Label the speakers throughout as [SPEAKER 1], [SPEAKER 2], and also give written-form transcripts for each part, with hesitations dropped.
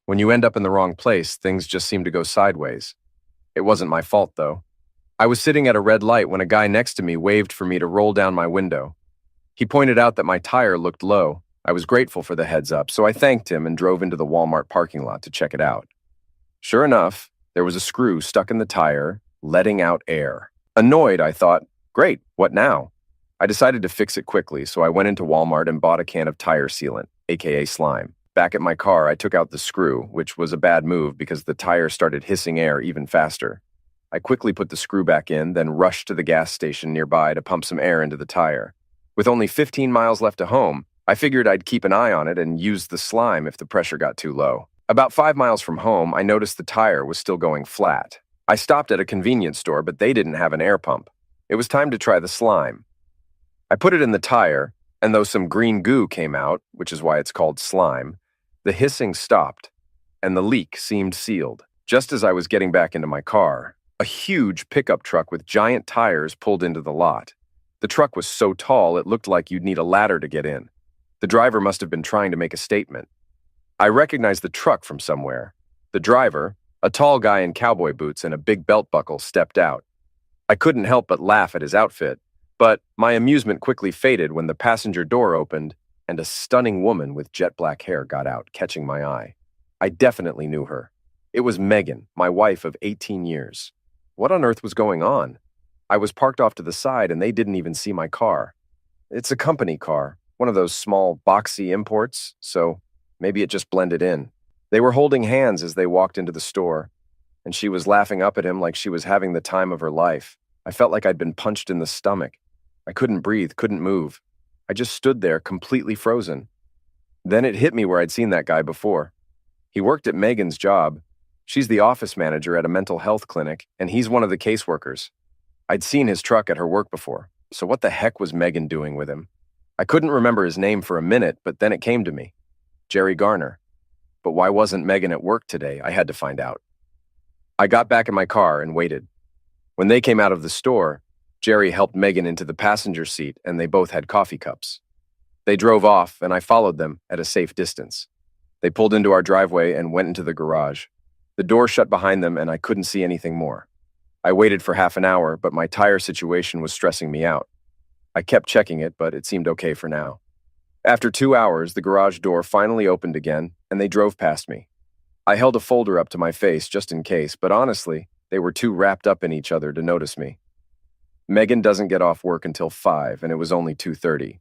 [SPEAKER 1] When you end up in the wrong place, things just seem to go sideways. It wasn't my fault, though. I was sitting at a red light when a guy next to me waved for me to roll down my window. He pointed out that my tire looked low. I was grateful for the heads up, so I thanked him and drove into the Walmart parking lot to check it out. Sure enough, there was a screw stuck in the tire, letting out air. Annoyed, I thought, great, what now? I decided to fix it quickly, so I went into Walmart and bought a can of tire sealant, aka slime. Back at my car, I took out the screw, which was a bad move because the tire started hissing air even faster. I quickly put the screw back in, then rushed to the gas station nearby to pump some air into the tire. With only 15 miles left to home, I figured I'd keep an eye on it and use the slime if the pressure got too low. About 5 miles from home, I noticed the tire was still going flat. I stopped at a convenience store, but they didn't have an air pump. It was time to try the slime. I put it in the tire, and though some green goo came out, which is why it's called slime, the hissing stopped, and the leak seemed sealed. Just as I was getting back into my car, a huge pickup truck with giant tires pulled into the lot. The truck was so tall it looked like you'd need a ladder to get in. The driver must have been trying to make a statement. I recognized the truck from somewhere. The driver, a tall guy in cowboy boots and a big belt buckle, stepped out. I couldn't help but laugh at his outfit, but my amusement quickly faded when the passenger door opened and a stunning woman with jet black hair got out, catching my eye. I definitely knew her. It was Megan, my wife of 18 years. What on earth was going on? I was parked off to the side and they didn't even see my car. It's a company car, one of those small, boxy imports, so maybe it just blended in. They were holding hands as they walked into the store, and she was laughing up at him like she was having the time of her life. I felt like I'd been punched in the stomach. I couldn't breathe, couldn't move. I just stood there, completely frozen. Then it hit me where I'd seen that guy before. He worked at Megan's job. She's the office manager at a mental health clinic, and he's one of the caseworkers. I'd seen his truck at her work before, so what the heck was Megan doing with him? I couldn't remember his name for a minute, but then it came to me. Jerry Garner. But why wasn't Megan at work today? I had to find out. I got back in my car and waited. When they came out of the store, Jerry helped Megan into the passenger seat and they both had coffee cups. They drove off and I followed them at a safe distance. They pulled into our driveway and went into the garage. The door shut behind them and I couldn't see anything more. I waited for half an hour, but my tire situation was stressing me out. I kept checking it, but it seemed okay for now. After 2 hours, the garage door finally opened again and they drove past me. I held a folder up to my face just in case, but honestly, they were too wrapped up in each other to notice me. Megan doesn't get off work until 5, and it was only 2:30.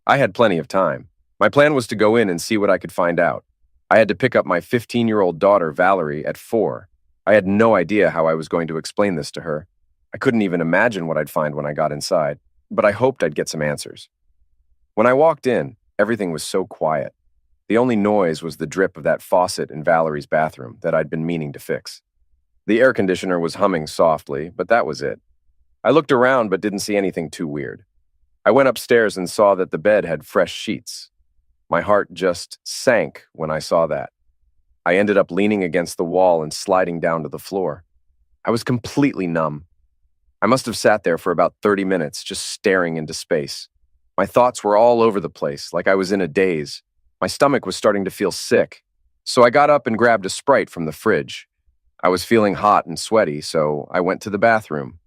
[SPEAKER 1] I had plenty of time. My plan was to go in and see what I could find out. I had to pick up my 15-year-old daughter, Valerie, at 4. I had no idea how I was going to explain this to her. I couldn't even imagine what I'd find when I got inside, but I hoped I'd get some answers. When I walked in, everything was so quiet. The only noise was the drip of that faucet in Valerie's bathroom that I'd been meaning to fix. The air conditioner was humming softly, but that was it. I looked around but didn't see anything too weird. I went upstairs and saw that the bed had fresh sheets. My heart just sank when I saw that. I ended up leaning against the wall and sliding down to the floor. I was completely numb. I must have sat there for about 30 minutes, just staring into space. My thoughts were all over the place, like I was in a daze. My stomach was starting to feel sick, so I got up and grabbed a Sprite from the fridge. I was feeling hot and sweaty, so I went to the bathroom.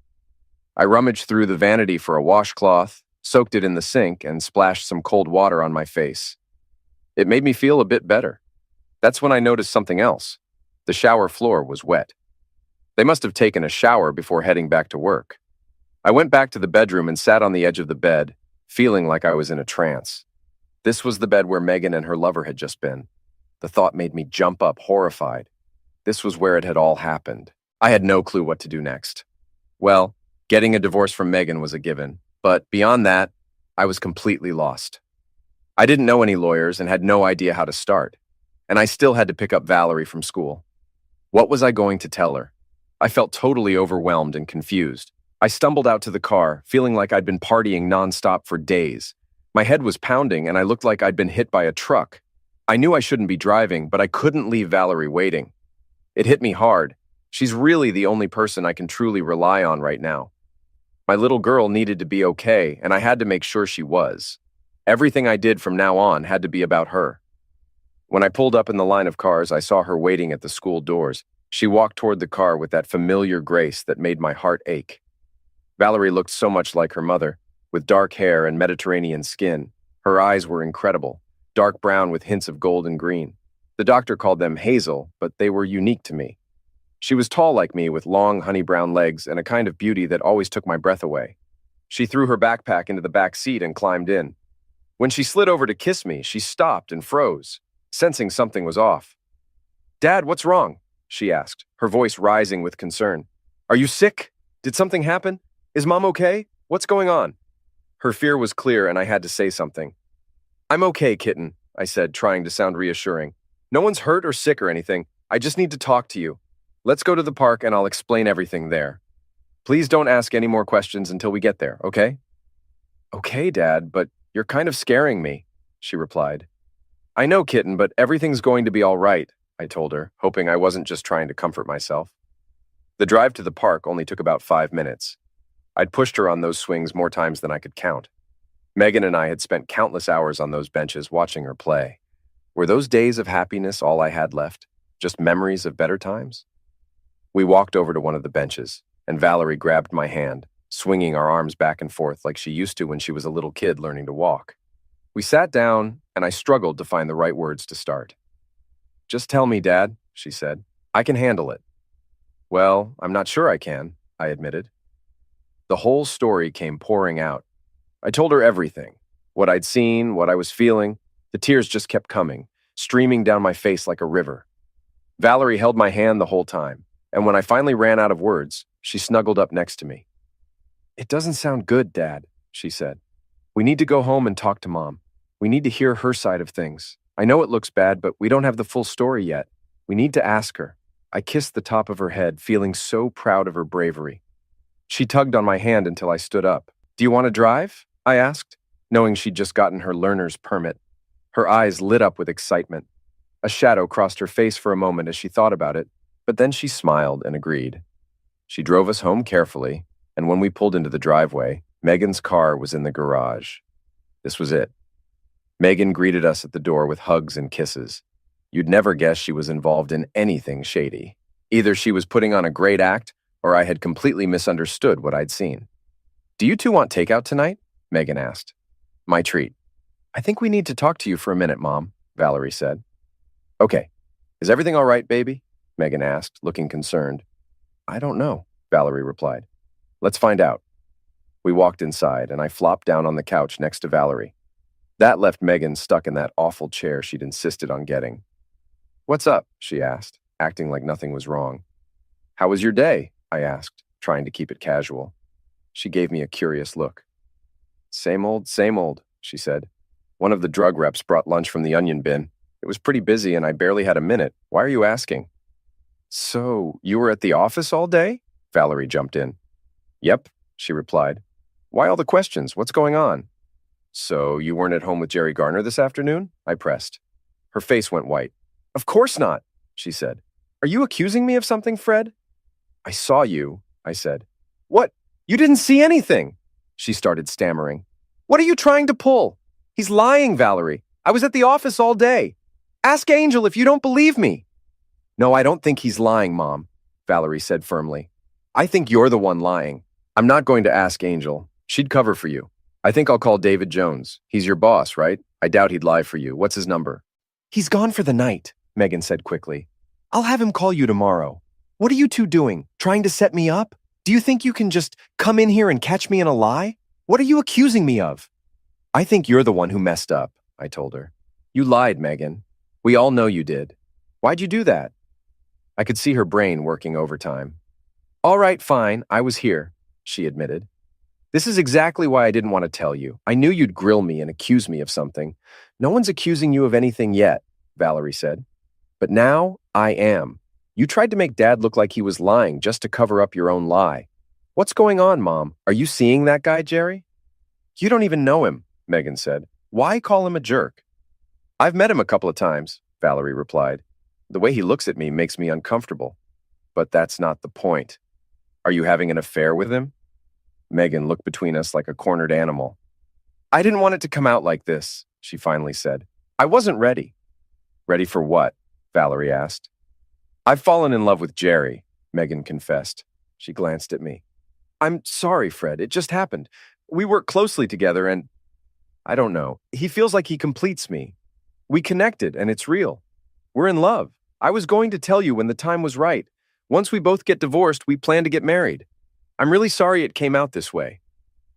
[SPEAKER 1] I rummaged through the vanity for a washcloth, soaked it in the sink, and splashed some cold water on my face. It made me feel a bit better. That's when I noticed something else. The shower floor was wet. They must have taken a shower before heading back to work. I went back to the bedroom and sat on the edge of the bed, feeling like I was in a trance. This was the bed where Megan and her lover had just been. The thought made me jump up, horrified. This was where it had all happened. I had no clue what to do next. Well, getting a divorce from Megan was a given, but beyond that, I was completely lost. I didn't know any lawyers and had no idea how to start, and I still had to pick up Valerie from school. What was I going to tell her? I felt totally overwhelmed and confused. I stumbled out to the car, feeling like I'd been partying nonstop for days. My head was pounding and I looked like I'd been hit by a truck. I knew I shouldn't be driving, but I couldn't leave Valerie waiting. It hit me hard. She's really the only person I can truly rely on right now. My little girl needed to be okay, and I had to make sure she was. Everything I did from now on had to be about her. When I pulled up in the line of cars, I saw her waiting at the school doors. She walked toward the car with that familiar grace that made my heart ache. Valerie looked so much like her mother, with dark hair and Mediterranean skin. Her eyes were incredible, dark brown with hints of gold and green. The doctor called them hazel, but they were unique to me. She was tall like me with long honey brown legs and a kind of beauty that always took my breath away. She threw her backpack into the back seat and climbed in. When she slid over to kiss me, she stopped and froze, sensing something was off. "Dad, what's wrong?" she asked, her voice rising with concern. "Are you sick? Did something happen? Is Mom okay? What's going on?" Her fear was clear and I had to say something. "I'm okay, kitten," I said, trying to sound reassuring. "No one's hurt or sick or anything. I just need to talk to you. Let's go to the park and I'll explain everything there. Please don't ask any more questions until we get there, okay?" "Okay, Dad, but you're kind of scaring me," she replied. "I know, kitten, but everything's going to be all right," I told her, hoping I wasn't just trying to comfort myself. The drive to the park only took about 5 minutes. I'd pushed her on those swings more times than I could count. Megan and I had spent countless hours on those benches watching her play. Were those days of happiness all I had left? Just memories of better times? We walked over to one of the benches, and Valerie grabbed my hand, swinging our arms back and forth like she used to when she was a little kid learning to walk. We sat down, and I struggled to find the right words to start. "Just tell me, Dad," she said. "I can handle it." "Well, I'm not sure I can," I admitted. The whole story came pouring out. I told her everything. What I'd seen, what I was feeling. The tears just kept coming, streaming down my face like a river. Valerie held my hand the whole time, and when I finally ran out of words, she snuggled up next to me. "It doesn't sound good, Dad," she said. "We need to go home and talk to Mom. We need to hear her side of things. I know it looks bad, but we don't have the full story yet. We need to ask her." I kissed the top of her head, feeling so proud of her bravery. She tugged on my hand until I stood up. "Do you want to drive?" I asked, knowing she'd just gotten her learner's permit. Her eyes lit up with excitement. A shadow crossed her face for a moment as she thought about it, but then she smiled and agreed. She drove us home carefully, and when we pulled into the driveway, Megan's car was in the garage. This was it. Megan greeted us at the door with hugs and kisses. You'd never guess she was involved in anything shady. Either she was putting on a great act, or I had completely misunderstood what I'd seen. "Do you two want takeout tonight?" Megan asked. "My treat." "I think we need to talk to you for a minute, Mom," Valerie said. "Okay. Is everything all right, baby?" Megan asked, looking concerned. "I don't know," Valerie replied. "Let's find out." We walked inside, and I flopped down on the couch next to Valerie. That left Megan stuck in that awful chair she'd insisted on getting. "What's up?" she asked, acting like nothing was wrong. "How was your day?" I asked, trying to keep it casual. She gave me a curious look. Same old," she said. "One of the drug reps brought lunch from the onion bin. It was pretty busy and I barely had a minute. Why are you asking?" "So, you were at the office all day?" Valerie jumped in. "Yep," she replied. "Why all the questions? What's going on?" "So, you weren't at home with Jerry Garner this afternoon?" I pressed. Her face went white. "Of course not," she said. "Are you accusing me of something, Fred?" "I saw you," I said. "What? You didn't see anything?" She started stammering. "What are you trying to pull? He's lying, Valerie. I was at the office all day. Ask Angel if you don't believe me." "No, I don't think he's lying, Mom," Valerie said firmly. "I think you're the one lying. I'm not going to ask Angel. She'd cover for you. I think I'll call David Jones. He's your boss, right? I doubt he'd lie for you. What's his number?" "He's gone for the night," Megan said quickly. "I'll have him call you tomorrow. What are you two doing? Trying to set me up? Do you think you can just come in here and catch me in a lie? What are you accusing me of?" "I think you're the one who messed up," I told her. "You lied, Megan. We all know you did. Why'd you do that?" I could see her brain working overtime. "All right, fine. I was here," she admitted. "This is exactly why I didn't want to tell you. I knew you'd grill me and accuse me of something. No one's accusing you of anything yet," Valerie said. "But now I am. You tried to make Dad look like he was lying just to cover up your own lie. What's going on, Mom? Are you seeing that guy, Jerry?" "You don't even know him," Megan said. "Why call him a jerk?" "I've met him a couple of times," Valerie replied. "The way he looks at me makes me uncomfortable. But that's not the point. Are you having an affair with him?" Megan looked between us like a cornered animal. "I didn't want it to come out like this," she finally said. "I wasn't ready." Ready for what? Valerie asked. I've fallen in love with Jerry, Megan confessed. She glanced at me. I'm sorry, Fred. It just happened. We work closely together and I don't know. He feels like he completes me. We connected and it's real. We're in love. I was going to tell you when the time was right. Once we both get divorced, we plan to get married. I'm really sorry it came out this way.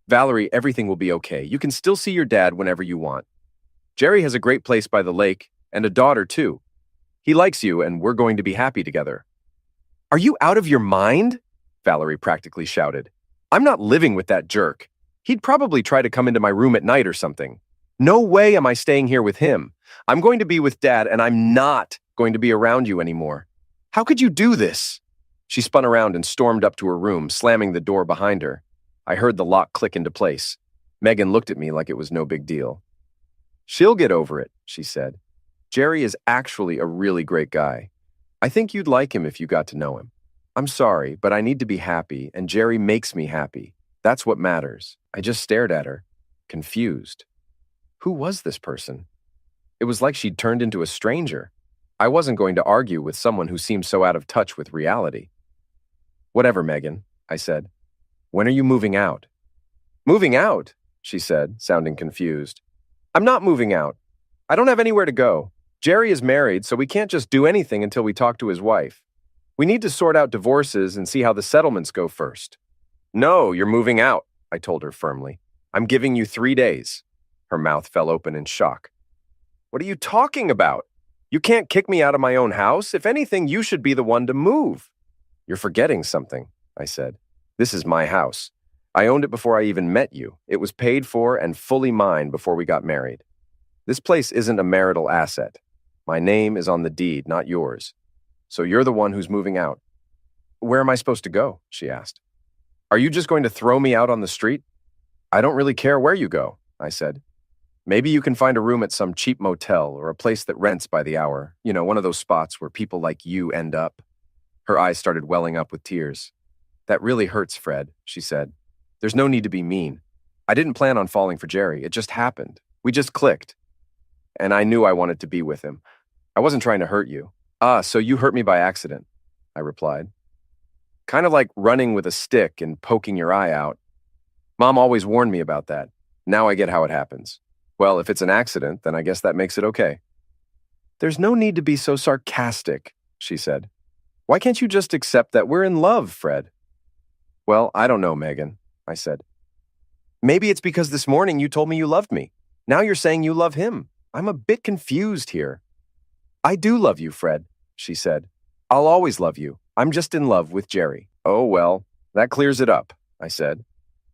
[SPEAKER 1] Valerie, everything will be okay. You can still see your dad whenever you want. Jerry has a great place by the lake and a daughter too. He likes you and we're going to be happy together. Are you out of your mind? Valerie practically shouted. I'm not living with that jerk. He'd probably try to come into my room at night or something. No way am I staying here with him. I'm going to be with Dad and I'm not going to be around you anymore. How could you do this? She spun around and stormed up to her room, slamming the door behind her. I heard the lock click into place. Megan looked at me like it was no big deal. She'll get over it, she said. Jerry is actually a really great guy. I think you'd like him if you got to know him. I'm sorry, but I need to be happy, and Jerry makes me happy. That's what matters. I just stared at her, confused. Who was this person? It was like she'd turned into a stranger. I wasn't going to argue with someone who seemed so out of touch with reality. Whatever, Megan, I said. When are you moving out? Moving out, she said, sounding confused. I'm not moving out. I don't have anywhere to go. Jerry is married, so we can't just do anything until we talk to his wife. We need to sort out divorces and see how the settlements go first. No, you're moving out, I told her firmly. I'm giving you 3 days. Her mouth fell open in shock. What are you talking about? You can't kick me out of my own house. If anything, you should be the one to move. You're forgetting something, I said. This is my house. I owned it before I even met you. It was paid for and fully mine before we got married. This place isn't a marital asset. My name is on the deed, not yours. So you're the one who's moving out. Where am I supposed to go? She asked. Are you just going to throw me out on the street? I don't really care where you go, I said. Maybe you can find a room at some cheap motel or a place that rents by the hour. You know, one of those spots where people like you end up. Her eyes started welling up with tears. That really hurts, Fred, she said. There's no need to be mean. I didn't plan on falling for Jerry. It just happened. We just clicked. And I knew I wanted to be with him. I wasn't trying to hurt you. Ah, so you hurt me by accident, I replied. Kind of like running with a stick and poking your eye out. Mom always warned me about that. Now I get how it happens. Well, if it's an accident, then I guess that makes it okay. There's no need to be so sarcastic, she said. Why can't you just accept that we're in love, Fred? Well, I don't know, Megan, I said. Maybe it's because this morning you told me you loved me. Now you're saying you love him. I'm a bit confused here. I do love you, Fred, she said. I'll always love you. I'm just in love with Jerry. Oh, well, that clears it up, I said.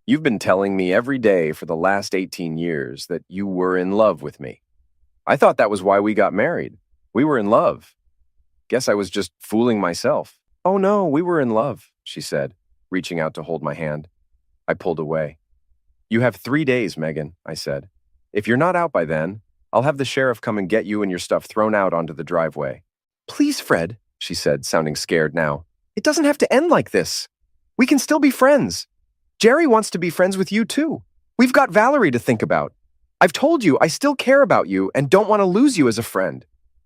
[SPEAKER 1] You've been telling me every day for the last 18 years that you were in love with me. I thought that was why we got married. We were in love. Guess I was just fooling myself. Oh, no, we were in love, she said, reaching out to hold my hand. I pulled away. You have 3 days, Megan, I said. If you're not out by then, I'll have the sheriff come and get you and your stuff thrown out onto the driveway. Please, Fred, she said, sounding scared now. It doesn't have to end like this. We can still be friends. Jerry wants to be friends with you, too. We've got Valerie to think about. I've told you I still care about you and don't want to lose you as a friend.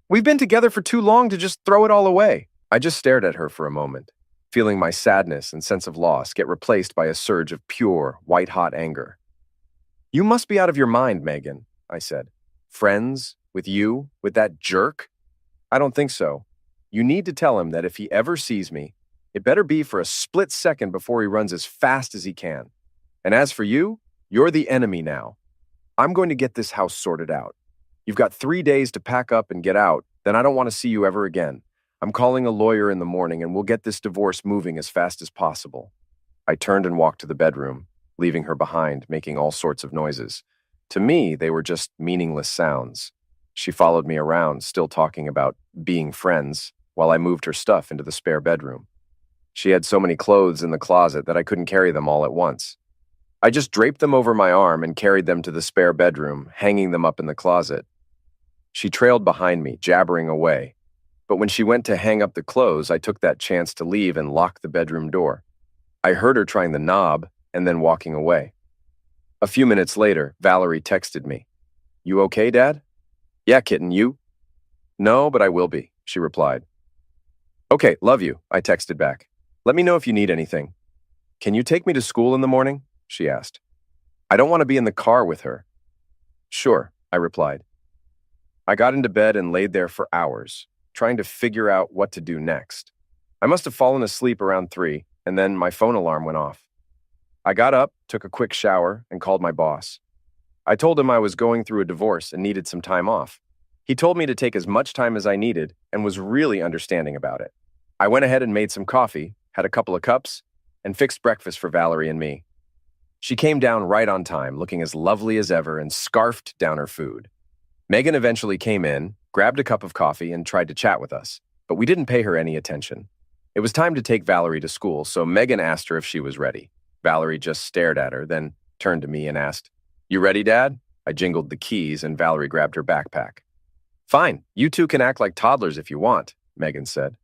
[SPEAKER 1] We've been together for too long to just throw it all away. I just stared at her for a moment, feeling my sadness and sense of loss get replaced by a surge of pure, white-hot anger. You must be out of your mind, Megan, I said. Friends? With you? With that jerk? I don't think so. You need to tell him that if he ever sees me, it better be for a split second before he runs as fast as he can. And as for you, you're the enemy now. I'm going to get this house sorted out. You've got 3 days to pack up and get out, then I don't want to see you ever again. I'm calling a lawyer in the morning and we'll get this divorce moving as fast as possible. I turned and walked to the bedroom, leaving her behind, making all sorts of noises. To me, they were just meaningless sounds. She followed me around, still talking about being friends, while I moved her stuff into the spare bedroom. She had so many clothes in the closet that I couldn't carry them all at once. I just draped them over my arm and carried them to the spare bedroom, hanging them up in the closet. She trailed behind me, jabbering away. But when she went to hang up the clothes, I took that chance to leave and lock the bedroom door. I heard her trying the knob and then walking away. A few minutes later, Valerie texted me. You okay, Dad? Yeah, kitten, you? No, but I will be, she replied. Okay, love you, I texted back. Let me know if you need anything. Can you take me to school in the morning? She asked. I don't want to be in the car with her. Sure, I replied. I got into bed and laid there for hours, trying to figure out what to do next. I must have fallen asleep around 3, and then my phone alarm went off. I got up, took a quick shower, and called my boss. I told him I was going through a divorce and needed some time off. He told me to take as much time as I needed and was really understanding about it. I went ahead and made some coffee, had a couple of cups, and fixed breakfast for Valerie and me. She came down right on time, looking as lovely as ever, and scarfed down her food. Megan eventually came in, grabbed a cup of coffee, and tried to chat with us, but we didn't pay her any attention. It was time to take Valerie to school, so Megan asked her if she was ready. Valerie just stared at her, then turned to me and asked, You ready, Dad? I jingled the keys, and Valerie grabbed her backpack. Fine, you two can act like toddlers if you want, Megan said.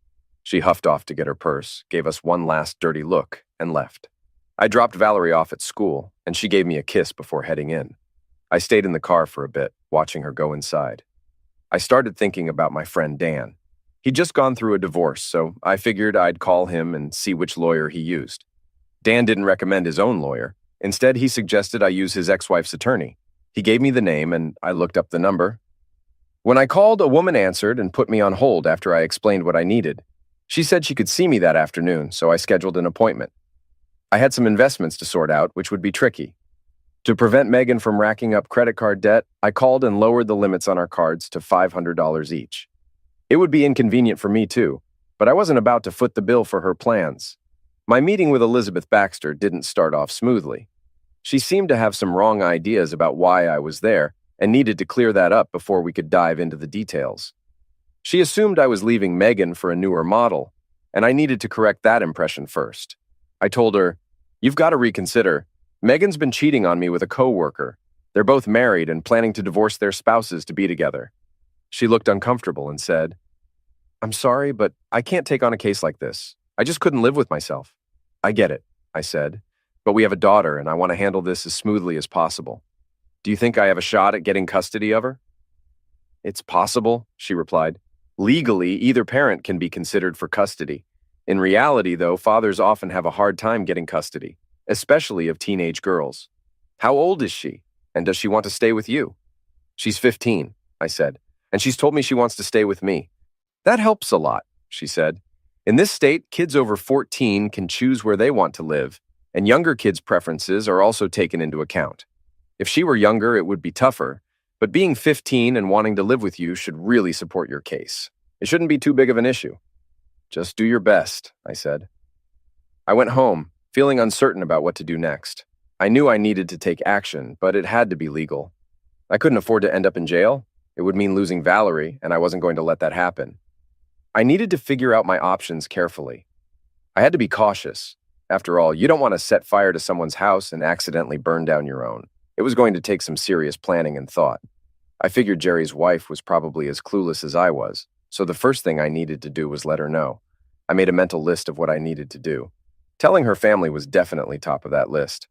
[SPEAKER 1] She huffed off to get her purse, gave us one last dirty look, and left. I dropped Valerie off at school, and she gave me a kiss before heading in. I stayed in the car for a bit, watching her go inside. I started thinking about my friend Dan. He'd just gone through a divorce, so I figured I'd call him and see which lawyer he used. Dan didn't recommend his own lawyer. Instead, he suggested I use his ex-wife's attorney. He gave me the name, and I looked up the number. When I called, a woman answered and put me on hold after I explained what I needed. She said she could see me that afternoon, so I scheduled an appointment. I had some investments to sort out, which would be tricky. To prevent Megan from racking up credit card debt, I called and lowered the limits on our cards to $500 each. It would be inconvenient for me too, but I wasn't about to foot the bill for her plans. My meeting with Elizabeth Baxter didn't start off smoothly. She seemed to have some wrong ideas about why I was there and needed to clear that up before we could dive into the details. She assumed I was leaving Megan for a newer model, and I needed to correct that impression first. I told her, You've got to reconsider. Megan's been cheating on me with a coworker. They're both married and planning to divorce their spouses to be together. She looked uncomfortable and said, I'm sorry, but I can't take on a case like this. I just couldn't live with myself. I get it, I said, but we have a daughter and I want to handle this as smoothly as possible. Do you think I have a shot at getting custody of her? It's possible, she replied. Legally, either parent can be considered for custody. In reality, though, fathers often have a hard time getting custody, especially of teenage girls. How old is she? And does she want to stay with you? She's 15, I said, and she's told me she wants to stay with me. That helps a lot, she said. In this state, kids over 14 can choose where they want to live, and younger kids' preferences are also taken into account. If she were younger, it would be tougher, but being 15 and wanting to live with you should really support your case. It shouldn't be too big of an issue. Just do your best, I said. I went home, feeling uncertain about what to do next. I knew I needed to take action, but it had to be legal. I couldn't afford to end up in jail. It would mean losing Valerie, and I wasn't going to let that happen. I needed to figure out my options carefully. I had to be cautious. After all, you don't want to set fire to someone's house and accidentally burn down your own. It was going to take some serious planning and thought. I figured Jerry's wife was probably as clueless as I was, so the first thing I needed to do was let her know. I made a mental list of what I needed to do. Telling her family was definitely top of that list.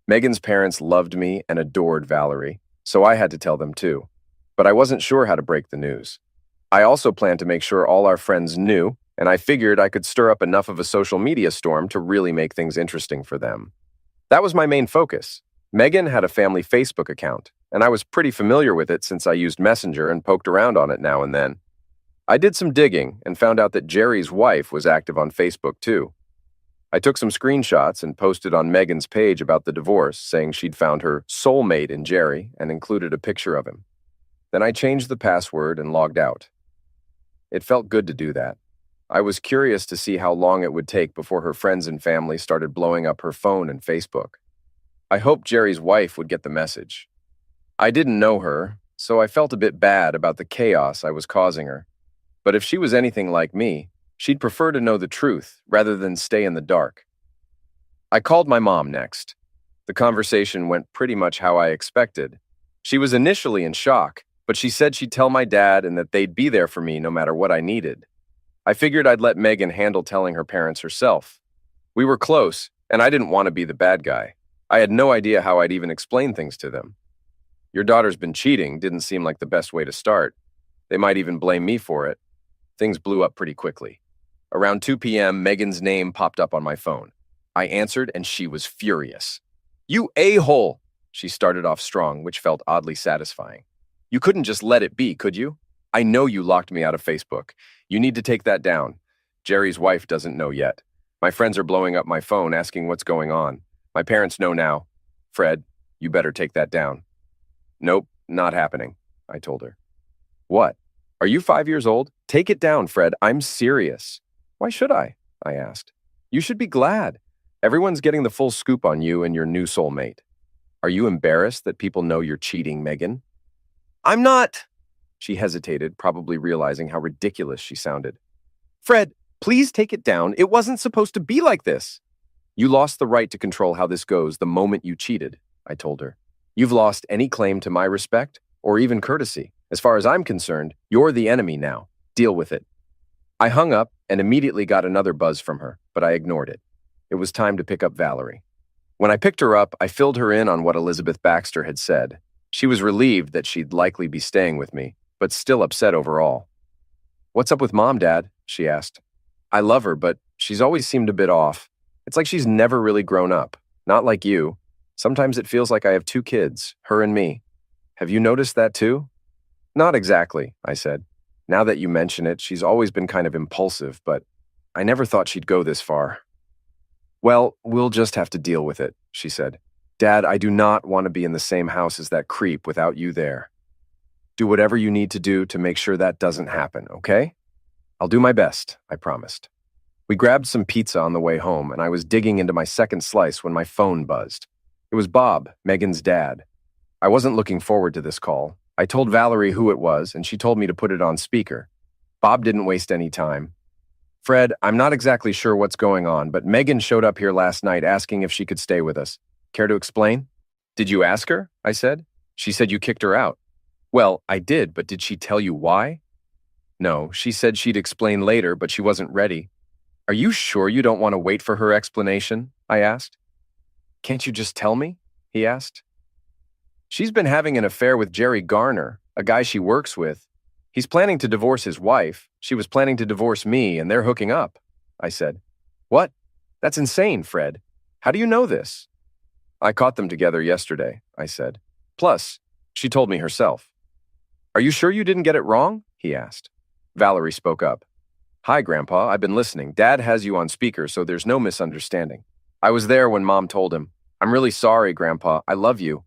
[SPEAKER 1] Megan's parents loved me and adored Valerie, so I had to tell them too. But I wasn't sure how to break the news. I also planned to make sure all our friends knew, and I figured I could stir up enough of a social media storm to really make things interesting for them. That was my main focus. Megan had a family Facebook account, and I was pretty familiar with it since I used Messenger and poked around on it now and then. I did some digging and found out that Jerry's wife was active on Facebook too. I took some screenshots and posted on Megan's page about the divorce, saying she'd found her soulmate in Jerry and included a picture of him. Then I changed the password and logged out. It felt good to do that. I was curious to see how long it would take before her friends and family started blowing up her phone and Facebook. I hoped Jerry's wife would get the message. I didn't know her, so I felt a bit bad about the chaos I was causing her. But if she was anything like me, she'd prefer to know the truth rather than stay in the dark. I called my mom next. The conversation went pretty much how I expected. She was initially in shock, but she said she'd tell my dad and that they'd be there for me no matter what I needed. I figured I'd let Megan handle telling her parents herself. We were close, and I didn't want to be the bad guy. I had no idea how I'd even explain things to them. Your daughter's been cheating didn't seem like the best way to start. They might even blame me for it. Things blew up pretty quickly. Around 2 p.m., Megan's name popped up on my phone. I answered, and she was furious. "You a-hole!" She started off strong, which felt oddly satisfying. "You couldn't just let it be, could you? I know you locked me out of Facebook. You need to take that down. Jerry's wife doesn't know yet. My friends are blowing up my phone asking what's going on. My parents know now. Fred, you better take that down." "Nope, not happening," I told her. "What? Are you 5 years old? Take it down, Fred. I'm serious." "Why should I?" I asked. "You should be glad. Everyone's getting the full scoop on you and your new soulmate. Are you embarrassed that people know you're cheating, Megan?" "I'm not." She hesitated, probably realizing how ridiculous she sounded. "Fred, please take it down. It wasn't supposed to be like this." "You lost the right to control how this goes the moment you cheated," I told her. "You've lost any claim to my respect or even courtesy. As far as I'm concerned, you're the enemy now. Deal with it." I hung up and immediately got another buzz from her, but I ignored it. It was time to pick up Valerie. When I picked her up, I filled her in on what Elizabeth Baxter had said. She was relieved that she'd likely be staying with me, but still upset overall. "What's up with Mom, Dad?" she asked. "I love her, but she's always seemed a bit off. It's like she's never really grown up. Not like you. Sometimes it feels like I have two kids, her and me. Have you noticed that too?" "Not exactly," I said. "Now that you mention it, she's always been kind of impulsive, but I never thought she'd go this far." "Well, we'll just have to deal with it," she said. "Dad, I do not want to be in the same house as that creep without you there. Do whatever you need to do to make sure that doesn't happen, okay?" "I'll do my best," I promised. We grabbed some pizza on the way home, and I was digging into my second slice when my phone buzzed. It was Bob, Megan's dad. I wasn't looking forward to this call. I told Valerie who it was, and she told me to put it on speaker. Bob didn't waste any time. "Fred, I'm not exactly sure what's going on, but Megan showed up here last night asking if she could stay with us. Care to explain?" "Did you ask her?" I said. "She said you kicked her out." "Well, I did, but did she tell you why?" "No, she said she'd explain later, but she wasn't ready." "Are you sure you don't want to wait for her explanation?" I asked. "Can't you just tell me?" he asked. "She's been having an affair with Jerry Garner, a guy she works with. He's planning to divorce his wife. She was planning to divorce me, and they're hooking up," I said. "What? That's insane, Fred. How do you know this?" "I caught them together yesterday," I said. "Plus, she told me herself." "Are you sure you didn't get it wrong?" he asked. Valerie spoke up. "Hi, Grandpa. I've been listening. Dad has you on speaker, so there's no misunderstanding. I was there when Mom told him. I'm really sorry, Grandpa. I love you."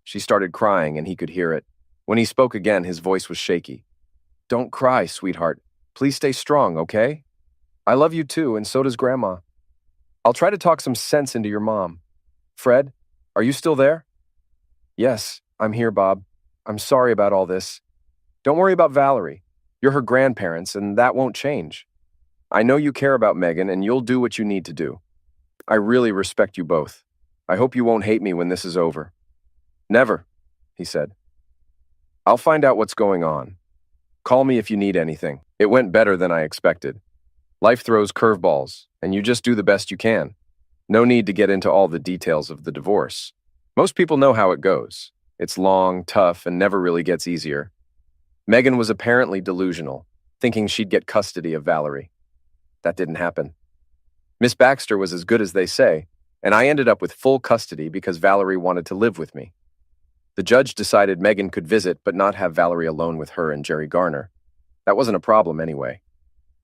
[SPEAKER 1] She started crying, and he could hear it. When he spoke again, his voice was shaky. "Don't cry, sweetheart. Please stay strong, okay? I love you too, and so does Grandma. I'll try to talk some sense into your mom. Fred, are you still there?" "Yes, I'm here, Bob. I'm sorry about all this. Don't worry about Valerie. You're her grandparents, and that won't change. I know you care about Megan, and you'll do what you need to do. I really respect you both. I hope you won't hate me when this is over." "Never," he said. "I'll find out what's going on. Call me if you need anything." It went better than I expected. Life throws curveballs, and you just do the best you can. No need to get into all the details of the divorce. Most people know how it goes. It's long, tough, and never really gets easier. Megan was apparently delusional, thinking she'd get custody of Valerie. That didn't happen. Miss Baxter was as good as they say, and I ended up with full custody because Valerie wanted to live with me. The judge decided Megan could visit but not have Valerie alone with her and Jerry Garner. That wasn't a problem anyway.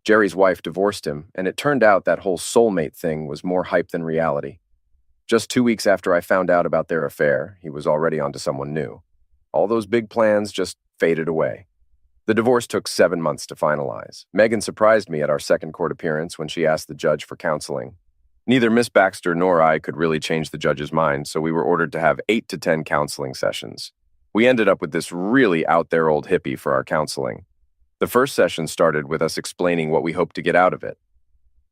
[SPEAKER 1] Jerry's wife divorced him, and it turned out that whole soulmate thing was more hype than reality. Just 2 weeks after I found out about their affair, he was already onto someone new. All those big plans just faded away. The divorce took 7 months to finalize. Megan surprised me at our second court appearance when she asked the judge for counseling. Neither Miss Baxter nor I could really change the judge's mind, so we were ordered to have 8 to 10 counseling sessions. We ended up with this really out-there old hippie for our counseling. The first session started with us explaining what we hoped to get out of it.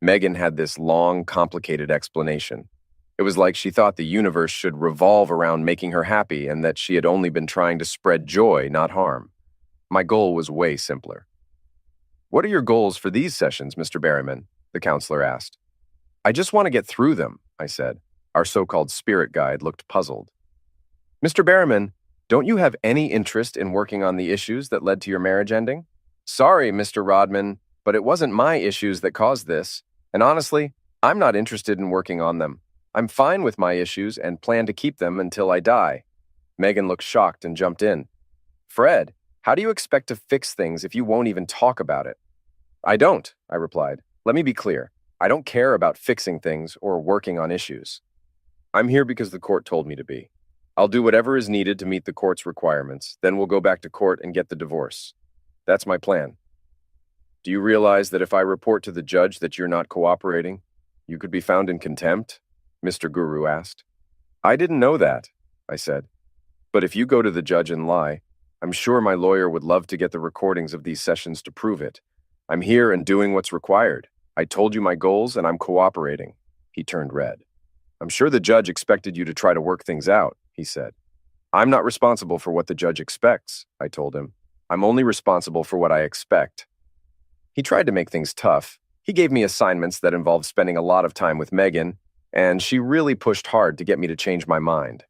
[SPEAKER 1] Megan had this long, complicated explanation. It was like she thought the universe should revolve around making her happy and that she had only been trying to spread joy, not harm. My goal was way simpler. "What are your goals for these sessions, Mr. Berryman?" the counselor asked. "I just want to get through them," I said. Our so-called spirit guide looked puzzled. "Mr. Berryman, don't you have any interest in working on the issues that led to your marriage ending?" Sorry, Mr. Rodman, but it wasn't my issues that caused this. And honestly, I'm not interested in working on them. I'm fine with my issues and plan to keep them until I die. Megan looked shocked and jumped in. Fred, how do you expect to fix things if you won't even talk about it? I don't, I replied. Let me be clear. I don't care about fixing things or working on issues. I'm here because the court told me to be. I'll do whatever is needed to meet the court's requirements, then we'll go back to court and get the divorce. That's my plan. Do you realize that if I report to the judge that you're not cooperating, you could be found in contempt? Mr. Guru asked. I didn't know that, I said. But if you go to the judge and lie, I'm sure my lawyer would love to get the recordings of these sessions to prove it. I'm here and doing what's required. I told you my goals and I'm cooperating. He turned red. I'm sure the judge expected you to try to work things out, he said. I'm not responsible for what the judge expects, I told him. I'm only responsible for what I expect. He tried to make things tough. He gave me assignments that involved spending a lot of time with Megan, and she really pushed hard to get me to change my mind.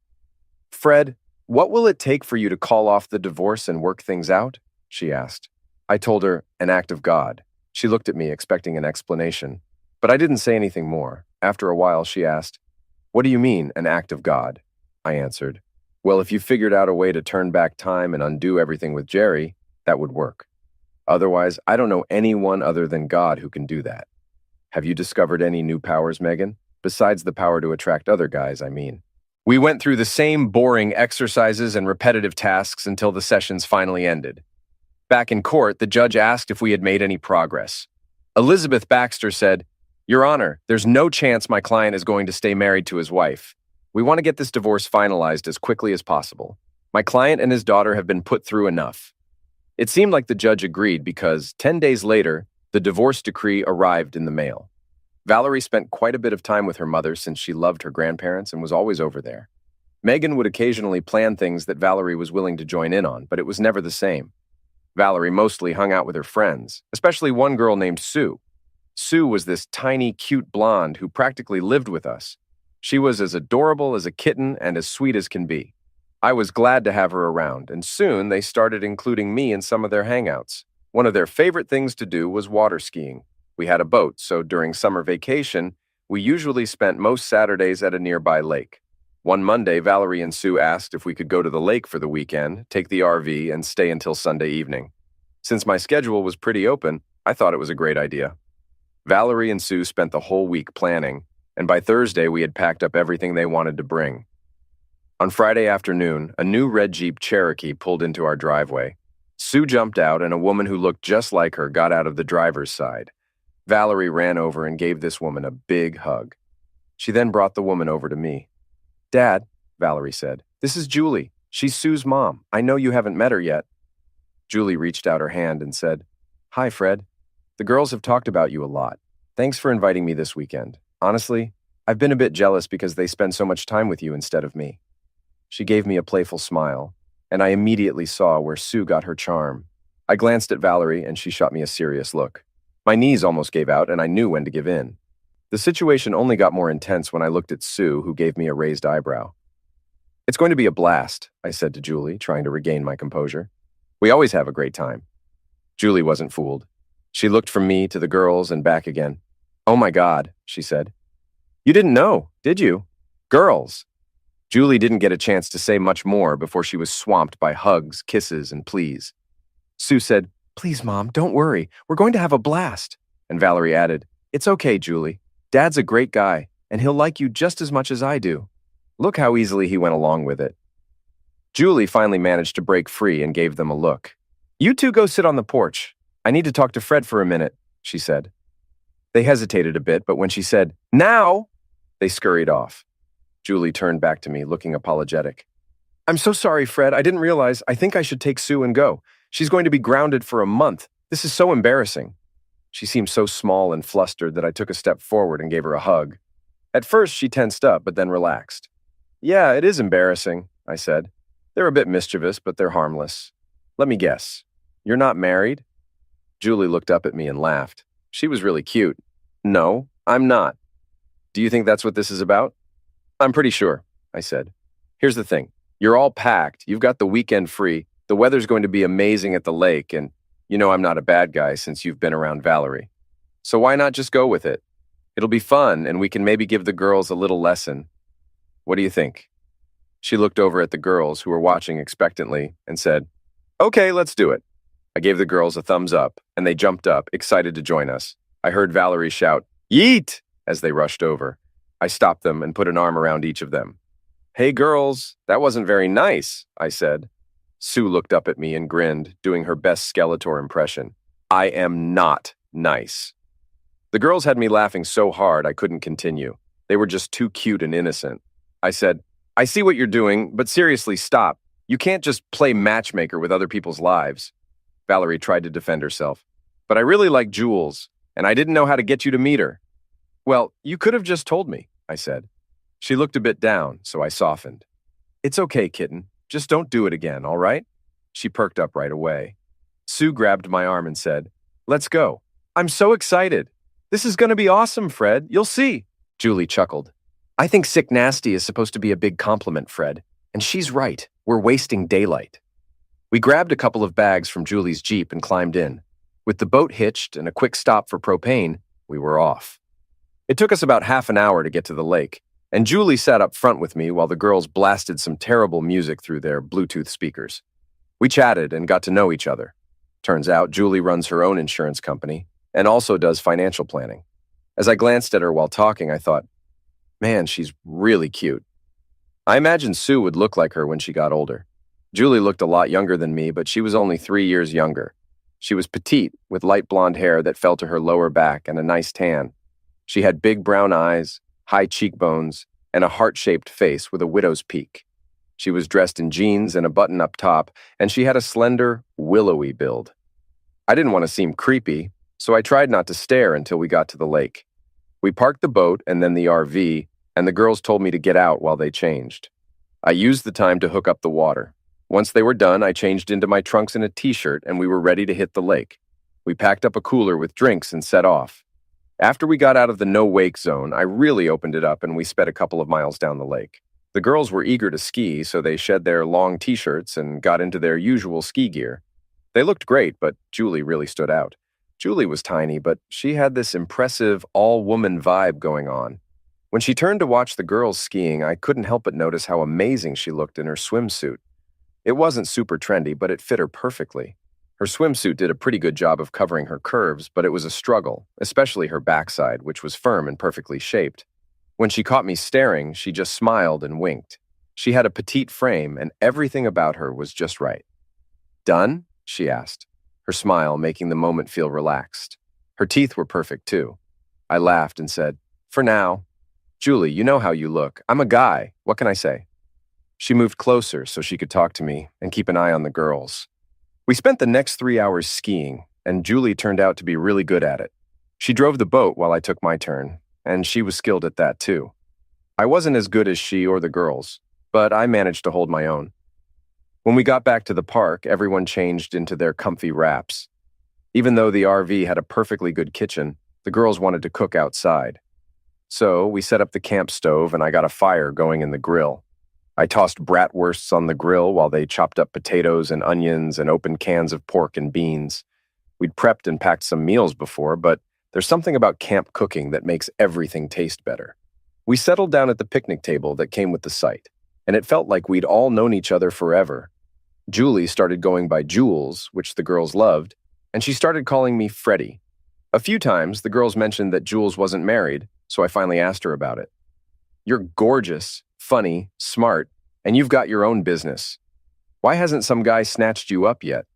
[SPEAKER 1] Fred, what will it take for you to call off the divorce and work things out? She asked. I told her, an act of God. She looked at me, expecting an explanation, but I didn't say anything more. After a while, she asked, What do you mean, an act of God? I answered, Well, if you figured out a way to turn back time and undo everything with Jerry, that would work. Otherwise, I don't know anyone other than God who can do that. Have you discovered any new powers, Megan? Besides the power to attract other guys, I mean. We went through the same boring exercises and repetitive tasks until the sessions finally ended. Back in court, the judge asked if we had made any progress. Elizabeth Baxter said, Your Honor, there's no chance my client is going to stay married to his wife. We want to get this divorce finalized as quickly as possible. My client and his daughter have been put through enough. It seemed like the judge agreed because 10 days later, the divorce decree arrived in the mail. Valerie spent quite a bit of time with her mother since she loved her grandparents and was always over there. Megan would occasionally plan things that Valerie was willing to join in on, but it was never the same. Valerie mostly hung out with her friends, especially one girl named Sue. Sue was this tiny, cute blonde who practically lived with us. She was as adorable as a kitten and as sweet as can be. I was glad to have her around, and soon they started including me in some of their hangouts. One of their favorite things to do was water skiing. We had a boat, so during summer vacation, we usually spent most Saturdays at a nearby lake. One Monday, Valerie and Sue asked if we could go to the lake for the weekend, take the RV, and stay until Sunday evening. Since my schedule was pretty open, I thought it was a great idea. Valerie and Sue spent the whole week planning, and by Thursday we had packed up everything they wanted to bring. On Friday afternoon, a new red Jeep Cherokee pulled into our driveway. Sue jumped out, and a woman who looked just like her got out of the driver's side. Valerie ran over and gave this woman a big hug. She then brought the woman over to me. Dad, Valerie said, this is Julie. She's Sue's mom. I know you haven't met her yet. Julie reached out her hand and said, Hi, Fred. The girls have talked about you a lot. Thanks for inviting me this weekend. Honestly, I've been a bit jealous because they spend so much time with you instead of me. She gave me a playful smile, and I immediately saw where Sue got her charm. I glanced at Valerie, and she shot me a serious look. My knees almost gave out, and I knew when to give in. The situation only got more intense when I looked at Sue, who gave me a raised eyebrow. It's going to be a blast, I said to Julie, trying to regain my composure. We always have a great time. Julie wasn't fooled. She looked from me to the girls and back again. Oh my God, she said. You didn't know, did you? Girls. Julie didn't get a chance to say much more before she was swamped by hugs, kisses, and pleas. Sue said, Please, Mom, don't worry. We're going to have a blast. And Valerie added, It's okay, Julie. Dad's a great guy, and he'll like you just as much as I do. Look how easily he went along with it. Julie finally managed to break free and gave them a look. You two go sit on the porch. I need to talk to Fred for a minute, she said. They hesitated a bit, but when she said, Now, they scurried off. Julie turned back to me, looking apologetic. I'm so sorry, Fred. I didn't realize. I think I should take Sue and go. She's going to be grounded for a month. This is so embarrassing. She seemed so small and flustered that I took a step forward and gave her a hug. At first, she tensed up, but then relaxed. Yeah, it is embarrassing, I said. They're a bit mischievous, but they're harmless. Let me guess. You're not married? Julie looked up at me and laughed. She was really cute. No, I'm not. Do you think that's what this is about? I'm pretty sure, I said. Here's the thing. You're all packed. You've got the weekend free. The weather's going to be amazing at the lake, and You know I'm not a bad guy since you've been around Valerie. So why not just go with it? It'll be fun, and we can maybe give the girls a little lesson. What do you think?" She looked over at the girls who were watching expectantly and said, "Okay, let's do it." I gave the girls a thumbs up, and they jumped up, excited to join us. I heard Valerie shout, "Yeet!" as they rushed over. I stopped them and put an arm around each of them. "Hey, girls, that wasn't very nice," I said. Sue looked up at me and grinned, doing her best Skeletor impression. "I am not nice." The girls had me laughing so hard I couldn't continue. They were just too cute and innocent. I said, "I see what you're doing, but seriously, stop. You can't just play matchmaker with other people's lives." Valerie tried to defend herself. "But I really like Jules, and I didn't know how to get you to meet her." "Well, you could have just told me," I said. She looked a bit down, so I softened. "It's okay, kitten. Just don't do it again, all right?" She perked up right away. Sue grabbed my arm and said, "Let's go. I'm so excited. This is going to be awesome, Fred. You'll see." Julie chuckled. "I think sick nasty is supposed to be a big compliment, Fred. And she's right. We're wasting daylight." We grabbed a couple of bags from Julie's Jeep and climbed in. With the boat hitched and a quick stop for propane, we were off. It took us about half an hour to get to the lake, and Julie sat up front with me while the girls blasted some terrible music through their Bluetooth speakers. We chatted and got to know each other. Turns out Julie runs her own insurance company and also does financial planning. As I glanced at her while talking, I thought, man, she's really cute. I imagined Sue would look like her when she got older. Julie looked a lot younger than me, but she was only 3 years younger. She was petite, with light blonde hair that fell to her lower back and a nice tan. She had big brown eyes, high cheekbones, and a heart-shaped face with a widow's peak. She was dressed in jeans and a button-up top, and she had a slender, willowy build. I didn't want to seem creepy, so I tried not to stare until we got to the lake. We parked the boat and then the RV, and the girls told me to get out while they changed. I used the time to hook up the water. Once they were done, I changed into my trunks and a t-shirt, and we were ready to hit the lake. We packed up a cooler with drinks and set off. After we got out of the no-wake zone, I really opened it up and we sped a couple of miles down the lake. The girls were eager to ski, so they shed their long t-shirts and got into their usual ski gear. They looked great, but Julie really stood out. Julie was tiny, but she had this impressive, all-woman vibe going on. When she turned to watch the girls skiing, I couldn't help but notice how amazing she looked in her swimsuit. It wasn't super trendy, but it fit her perfectly. Her swimsuit did a pretty good job of covering her curves, but it was a struggle, especially her backside, which was firm and perfectly shaped. When she caught me staring, she just smiled and winked. She had a petite frame, and everything about her was just right. "Done?" she asked, her smile making the moment feel relaxed. Her teeth were perfect, too. I laughed and said, "For now. Julie, you know how you look. I'm a guy. What can I say?" She moved closer so she could talk to me and keep an eye on the girls. We spent the next 3 hours skiing, and Julie turned out to be really good at it. She drove the boat while I took my turn, and she was skilled at that too. I wasn't as good as she or the girls, but I managed to hold my own. When we got back to the park, everyone changed into their comfy wraps. Even though the RV had a perfectly good kitchen, the girls wanted to cook outside. So we set up the camp stove and I got a fire going in the grill. I tossed bratwursts on the grill while they chopped up potatoes and onions and opened cans of pork and beans. We'd prepped and packed some meals before, but there's something about camp cooking that makes everything taste better. We settled down at the picnic table that came with the site, and it felt like we'd all known each other forever. Julie started going by Jules, which the girls loved, and she started calling me Freddie. A few times, the girls mentioned that Jules wasn't married, so I finally asked her about it. "You're gorgeous, funny, smart, and you've got your own business. Why hasn't some guy snatched you up yet?"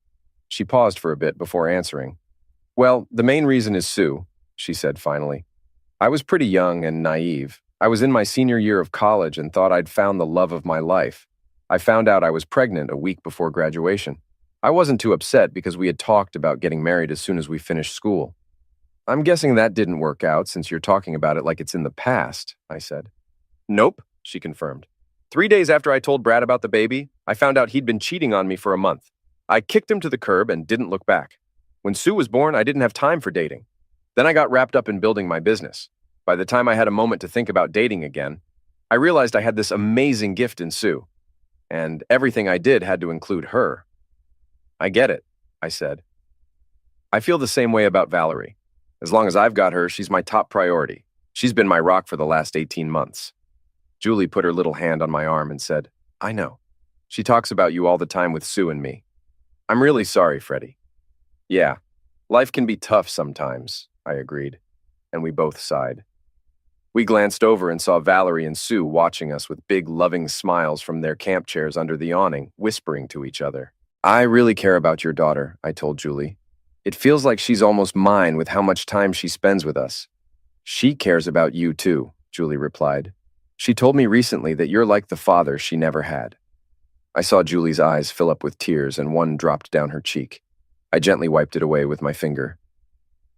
[SPEAKER 1] She paused for a bit before answering. "Well, the main reason is Sue," she said finally. "I was pretty young and naive. I was in my senior year of college and thought I'd found the love of my life. I found out I was pregnant a week before graduation. I wasn't too upset because we had talked about getting married as soon as we finished school." "I'm guessing that didn't work out since you're talking about it like it's in the past," I said. "Nope," she confirmed. 3 days after I told Brad about the baby, I found out he'd been cheating on me for a month. I kicked him to the curb and didn't look back. When Sue was born, I didn't have time for dating. Then I got wrapped up in building my business. By the time I had a moment to think about dating again, I realized I had this amazing gift in Sue, and everything I did had to include her. "I get it," I said. I feel the same way about Valerie. As long as I've got her, she's my top priority. She's been my rock for the last 18 months. Julie put her little hand on my arm and said, I know. She talks about you all the time with Sue and me. I'm really sorry, Freddie. Yeah, life can be tough sometimes, I agreed, and we both sighed. We glanced over and saw Valerie and Sue watching us with big, loving smiles from their camp chairs under the awning, whispering to each other. I really care about your daughter, I told Julie. It feels like she's almost mine with how much time she spends with us. She cares about you too, Julie replied. She told me recently that you're like the father she never had. I saw Julie's eyes fill up with tears and one dropped down her cheek. I gently wiped it away with my finger.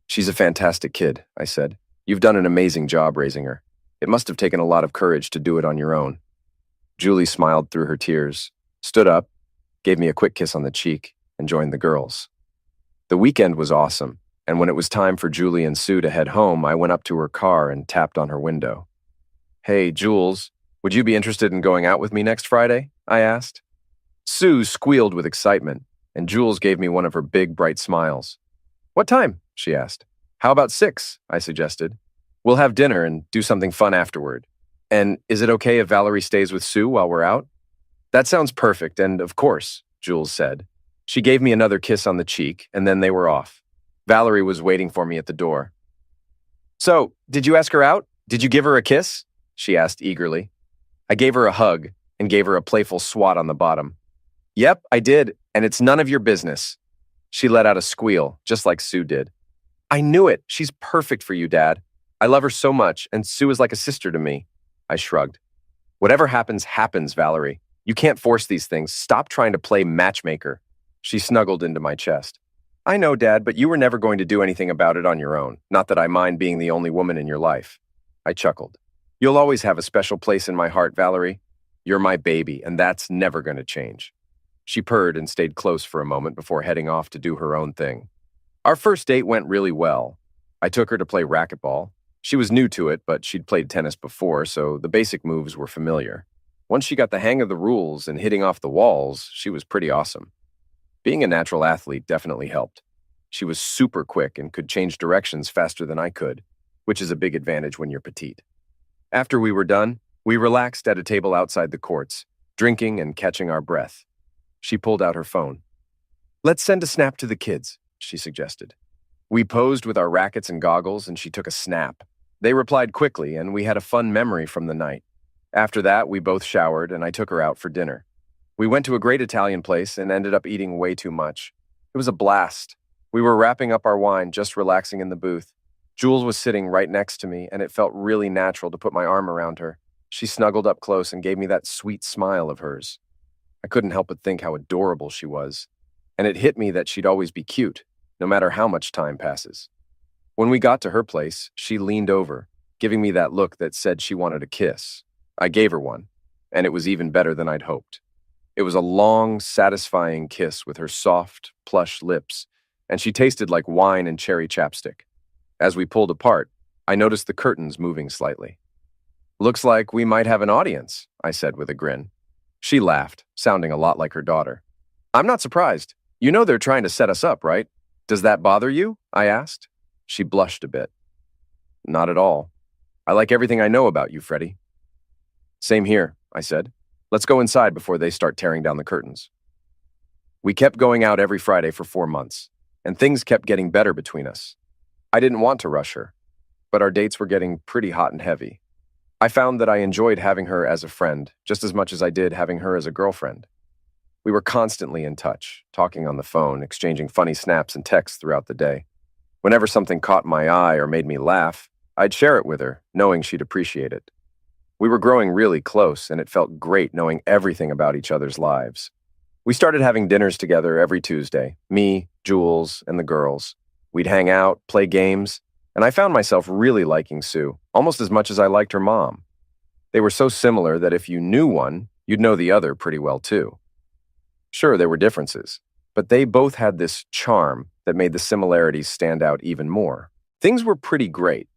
[SPEAKER 1] She's a fantastic kid, I said. You've done an amazing job raising her. It must have taken a lot of courage to do it on your own. Julie smiled through her tears, stood up, gave me a quick kiss on the cheek, and joined the girls. The weekend was awesome, and when it was time for Julie and Sue to head home, I went up to her car and tapped on her window. Hey, Jules, would you be interested in going out with me next Friday? I asked. Sue squealed with excitement, and Jules gave me one of her big, bright smiles. What time? She asked. How about 6? I suggested. We'll have dinner and do something fun afterward. And is it okay if Valerie stays with Sue while we're out? That sounds perfect, and of course, Jules said. She gave me another kiss on the cheek, and then they were off. Valerie was waiting for me at the door. So, did you ask her out? Did you give her a kiss? She asked eagerly. I gave her a hug and gave her a playful swat on the bottom. Yep, I did, and it's none of your business. She let out a squeal, just like Sue did. I knew it. She's perfect for you, Dad. I love her so much, and Sue is like a sister to me. I shrugged. Whatever happens, happens, Valerie. You can't force these things. Stop trying to play matchmaker. She snuggled into my chest. I know, Dad, but you were never going to do anything about it on your own. Not that I mind being the only woman in your life. I chuckled. You'll always have a special place in my heart, Valerie. You're my baby, and that's never going to change. She purred and stayed close for a moment before heading off to do her own thing. Our first date went really well. I took her to play racquetball. She was new to it, but she'd played tennis before, so the basic moves were familiar. Once she got the hang of the rules and hitting off the walls, she was pretty awesome. Being a natural athlete definitely helped. She was super quick and could change directions faster than I could, which is a big advantage when you're petite. After we were done, we relaxed at a table outside the courts, drinking and catching our breath. She pulled out her phone. Let's send a snap to the kids, she suggested. We posed with our rackets and goggles, and she took a snap. They replied quickly, and we had a fun memory from the night. After that, we both showered, and I took her out for dinner. We went to a great Italian place and ended up eating way too much. It was a blast. We were wrapping up our wine, just relaxing in the booth. Jules was sitting right next to me, and it felt really natural to put my arm around her. She snuggled up close and gave me that sweet smile of hers. I couldn't help but think how adorable she was, and it hit me that she'd always be cute, no matter how much time passes. When we got to her place, she leaned over, giving me that look that said she wanted a kiss. I gave her one, and it was even better than I'd hoped. It was a long, satisfying kiss with her soft, plush lips, and she tasted like wine and cherry chapstick. As we pulled apart, I noticed the curtains moving slightly. Looks like we might have an audience, I said with a grin. She laughed, sounding a lot like her daughter. I'm not surprised. You know they're trying to set us up, right? Does that bother you? I asked. She blushed a bit. Not at all. I like everything I know about you, Freddie. Same here, I said. Let's go inside before they start tearing down the curtains. We kept going out every Friday for 4 months, and things kept getting better between us. I didn't want to rush her, but our dates were getting pretty hot and heavy. I found that I enjoyed having her as a friend just as much as I did having her as a girlfriend. We were constantly in touch, talking on the phone, exchanging funny snaps and texts throughout the day. Whenever something caught my eye or made me laugh, I'd share it with her, knowing she'd appreciate it. We were growing really close, and it felt great knowing everything about each other's lives. We started having dinners together every Tuesday, me, Jules, and the girls. We'd hang out, play games, and I found myself really liking Sue, almost as much as I liked her mom. They were so similar that if you knew one, you'd know the other pretty well too. Sure, there were differences, but they both had this charm that made the similarities stand out even more. Things were pretty great,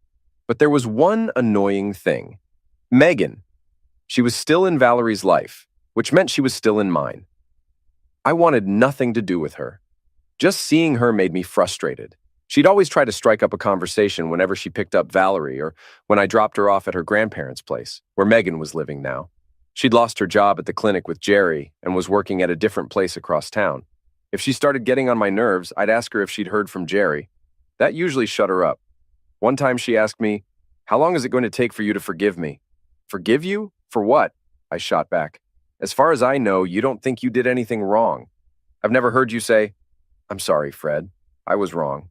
[SPEAKER 1] but there was one annoying thing. Megan. She was still in Valerie's life, which meant she was still in mine. I wanted nothing to do with her. Just seeing her made me frustrated. She'd always try to strike up a conversation whenever she picked up Valerie or when I dropped her off at her grandparents' place, where Megan was living now. She'd lost her job at the clinic with Jerry and was working at a different place across town. If she started getting on my nerves, I'd ask her if she'd heard from Jerry. That usually shut her up. One time she asked me, "How long is it going to take for you to forgive me?" "Forgive you? For what?" I shot back. "As far as I know, you don't think you did anything wrong. I've never heard you say, 'I'm sorry, Fred. I was wrong.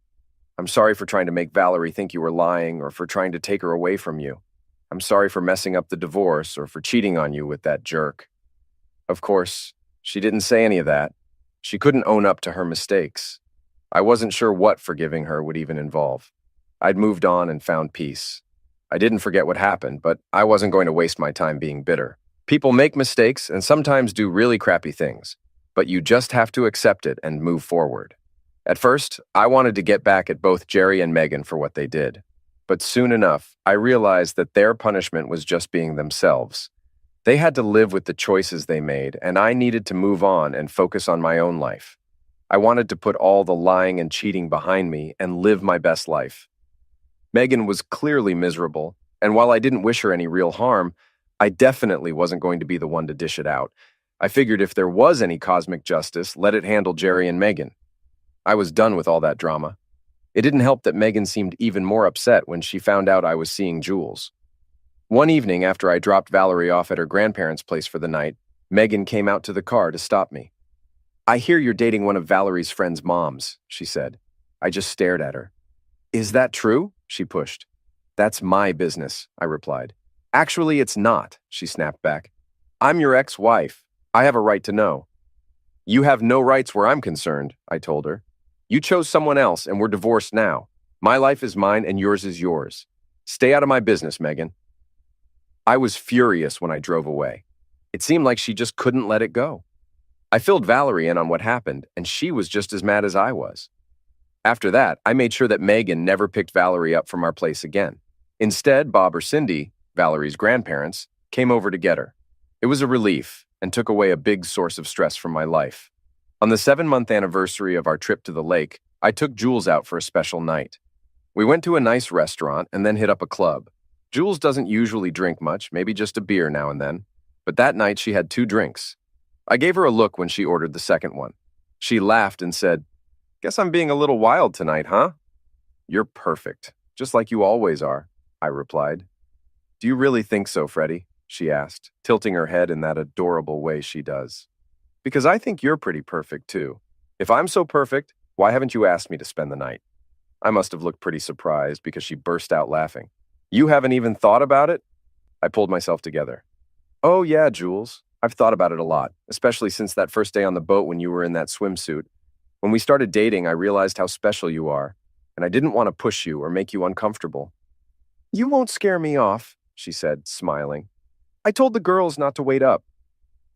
[SPEAKER 1] I'm sorry for trying to make Valerie think you were lying or for trying to take her away from you. I'm sorry for messing up the divorce or for cheating on you with that jerk.'" Of course, she didn't say any of that. She couldn't own up to her mistakes. I wasn't sure what forgiving her would even involve. I'd moved on and found peace. I didn't forget what happened, but I wasn't going to waste my time being bitter. People make mistakes and sometimes do really crappy things, but you just have to accept it and move forward. At first, I wanted to get back at both Jerry and Megan for what they did. But soon enough, I realized that their punishment was just being themselves. They had to live with the choices they made, and I needed to move on and focus on my own life. I wanted to put all the lying and cheating behind me and live my best life. Megan was clearly miserable, and while I didn't wish her any real harm, I definitely wasn't going to be the one to dish it out. I figured if there was any cosmic justice, let it handle Jerry and Megan. I was done with all that drama. It didn't help that Megan seemed even more upset when she found out I was seeing Jules. One evening after I dropped Valerie off at her grandparents' place for the night, Megan came out to the car to stop me. "I hear you're dating one of Valerie's friends' moms," she said. I just stared at her. "Is that true?" she pushed. "That's my business," I replied. "Actually, it's not," she snapped back. "I'm your ex-wife. I have a right to know." "You have no rights where I'm concerned," I told her. "You chose someone else and we're divorced now. My life is mine and yours is yours. Stay out of my business, Megan." I was furious when I drove away. It seemed like she just couldn't let it go. I filled Valerie in on what happened, and she was just as mad as I was. After that, I made sure that Megan never picked Valerie up from our place again. Instead, Bob or Cindy, Valerie's grandparents, came over to get her. It was a relief and took away a big source of stress from my life. On the 7-month anniversary of our trip to the lake, I took Jules out for a special night. We went to a nice restaurant and then hit up a club. Jules doesn't usually drink much, maybe just a beer now and then, but that night she had 2 drinks. I gave her a look when she ordered the second one. She laughed and said, "Guess I'm being a little wild tonight, huh?" "You're perfect, just like you always are," I replied. "Do you really think so, Freddie?" she asked, tilting her head in that adorable way she does. "Because I think you're pretty perfect, too. If I'm so perfect, why haven't you asked me to spend the night?" I must have looked pretty surprised because she burst out laughing. "You haven't even thought about it?" I pulled myself together. "Oh yeah, Jules. I've thought about it a lot, especially since that first day on the boat when you were in that swimsuit. When we started dating, I realized how special you are, and I didn't want to push you or make you uncomfortable." "You won't scare me off," she said, smiling. "I told the girls not to wait up."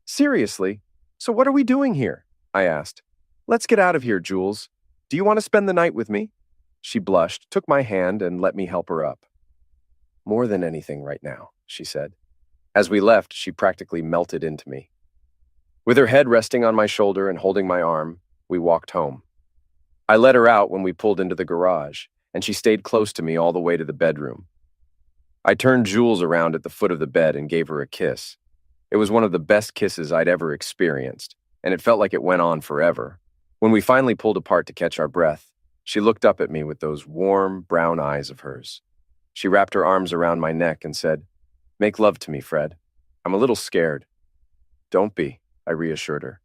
[SPEAKER 1] "Seriously? So what are we doing here?" I asked. "Let's get out of here, Jules. Do you want to spend the night with me?" She blushed, took my hand, and let me help her up. "More than anything right now," she said. As we left, she practically melted into me. With her head resting on my shoulder and holding my arm, we walked home. I let her out when we pulled into the garage, and she stayed close to me all the way to the bedroom. I turned Jules around at the foot of the bed and gave her a kiss. It was one of the best kisses I'd ever experienced, and it felt like it went on forever. When we finally pulled apart to catch our breath, she looked up at me with those warm, brown eyes of hers. She wrapped her arms around my neck and said, "Make love to me, Fred. I'm a little scared." "Don't be," I reassured her.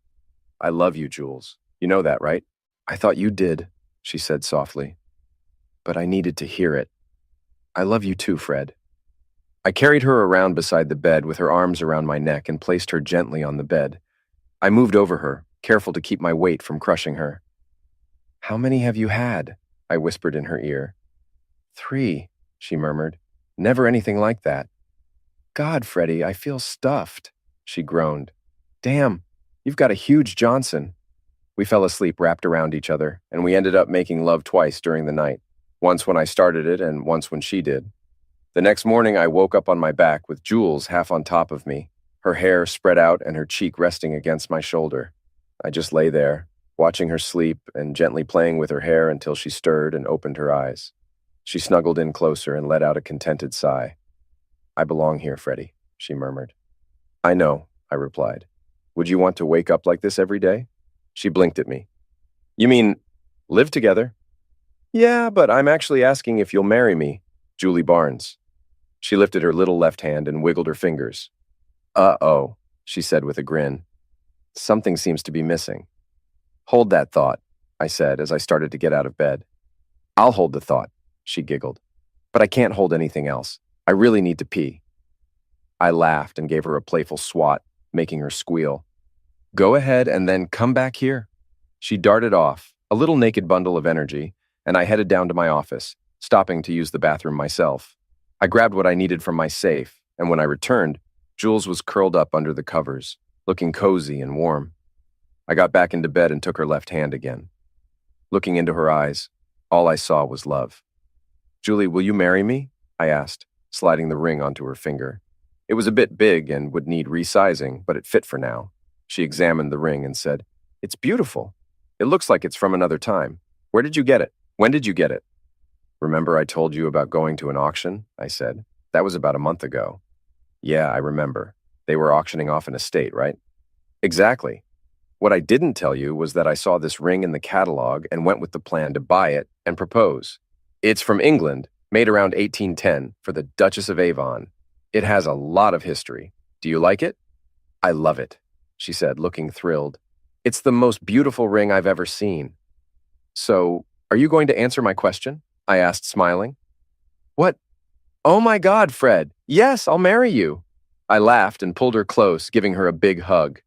[SPEAKER 1] "I love you, Jules. You know that, right?" "I thought you did," she said softly. "But I needed to hear it. I love you too, Fred." I carried her around beside the bed with her arms around my neck and placed her gently on the bed. I moved over her, careful to keep my weight from crushing her. "How many have you had?" I whispered in her ear. "3, she murmured. "Never anything like that." "God, Freddie, I feel stuffed," she groaned. "Damn, you've got a huge Johnson." We fell asleep wrapped around each other, and we ended up making love twice during the night, once when I started it and once when she did. The next morning, I woke up on my back with Jules half on top of me, her hair spread out and her cheek resting against my shoulder. I just lay there, watching her sleep and gently playing with her hair until she stirred and opened her eyes. She snuggled in closer and let out a contented sigh. I belong here, Freddie, she murmured. I know, I replied. Would you want to wake up like this every day? She blinked at me. You mean, live together? Yeah, but I'm actually asking if you'll marry me, Julie Barnes. She lifted her little left hand and wiggled her fingers. Uh-oh, she said with a grin. Something seems to be missing. Hold that thought, I said as I started to get out of bed. I'll hold the thought, she giggled. But I can't hold anything else. I really need to pee. I laughed and gave her a playful swat, making her squeal. Go ahead and then come back here. She darted off, a little naked bundle of energy, and I headed down to my office, stopping to use the bathroom myself. I grabbed what I needed from my safe, and when I returned, Jules was curled up under the covers, looking cozy and warm. I got back into bed and took her left hand again. Looking into her eyes, all I saw was love. Julie, will you marry me? I asked, sliding the ring onto her finger. It was a bit big and would need resizing, but it fit for now. She examined the ring and said, It's beautiful. It looks like it's from another time. Where did you get it? When did you get it? Remember I told you about going to an auction? I said. That was about a month ago. Yeah, I remember. They were auctioning off an estate, right? Exactly. What I didn't tell you was that I saw this ring in the catalog and went with the plan to buy it and propose. It's from England, made around 1810 for the Duchess of Avon. It has a lot of history. Do you like it? I love it, she said, looking thrilled. It's the most beautiful ring I've ever seen. So, are you going to answer my question? I asked, smiling. What? Oh my God, Fred. Yes, I'll marry you. I laughed and pulled her close, giving her a big hug.